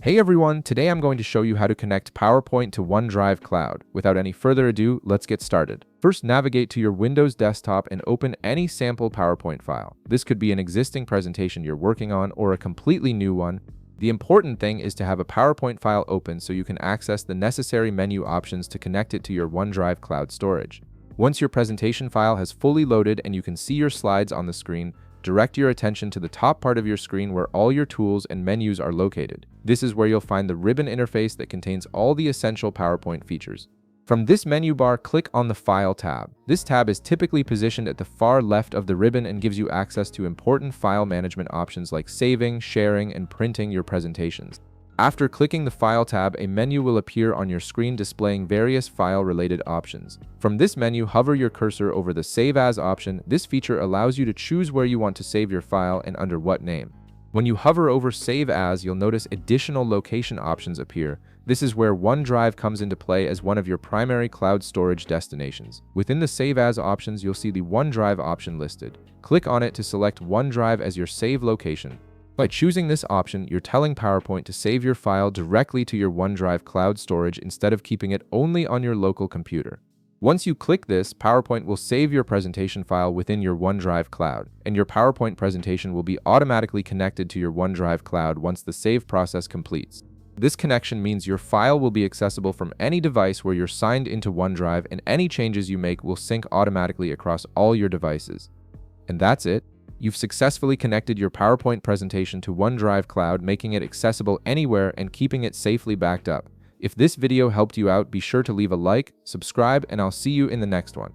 Hey everyone, today I'm going to show you how to connect PowerPoint to OneDrive Cloud. Without any further ado, let's get started. First, navigate to your Windows desktop and open any sample PowerPoint file. This could be an existing presentation you're working on or a completely new one. The important thing is to have a PowerPoint file open so you can access the necessary menu options to connect it to your OneDrive Cloud storage. Once your presentation file has fully loaded and you can see your slides on the screen, direct your attention to the top part of your screen where all your tools and menus are located. This is where you'll find the ribbon interface that contains all the essential PowerPoint features. From this menu bar, click on the File tab. This tab is typically positioned at the far left of the ribbon and gives you access to important file management options like saving, sharing, and printing your presentations. After clicking the File tab, a menu will appear on your screen displaying various file-related options. From this menu, hover your cursor over the Save As option. This feature allows you to choose where you want to save your file and under what name. When you hover over Save As, you'll notice additional location options appear. This is where OneDrive comes into play as one of your primary cloud storage destinations. Within the Save As options, you'll see the OneDrive option listed. Click on it to select OneDrive as your save location. By choosing this option, you're telling PowerPoint to save your file directly to your OneDrive cloud storage instead of keeping it only on your local computer. Once you click this, PowerPoint will save your presentation file within your OneDrive cloud, and your PowerPoint presentation will be automatically connected to your OneDrive cloud once the save process completes. This connection means your file will be accessible from any device where you're signed into OneDrive, and any changes you make will sync automatically across all your devices. And that's it. You've successfully connected your PowerPoint presentation to OneDrive Cloud, making it accessible anywhere and keeping it safely backed up. If this video helped you out, be sure to leave a like, subscribe, and I'll see you in the next one.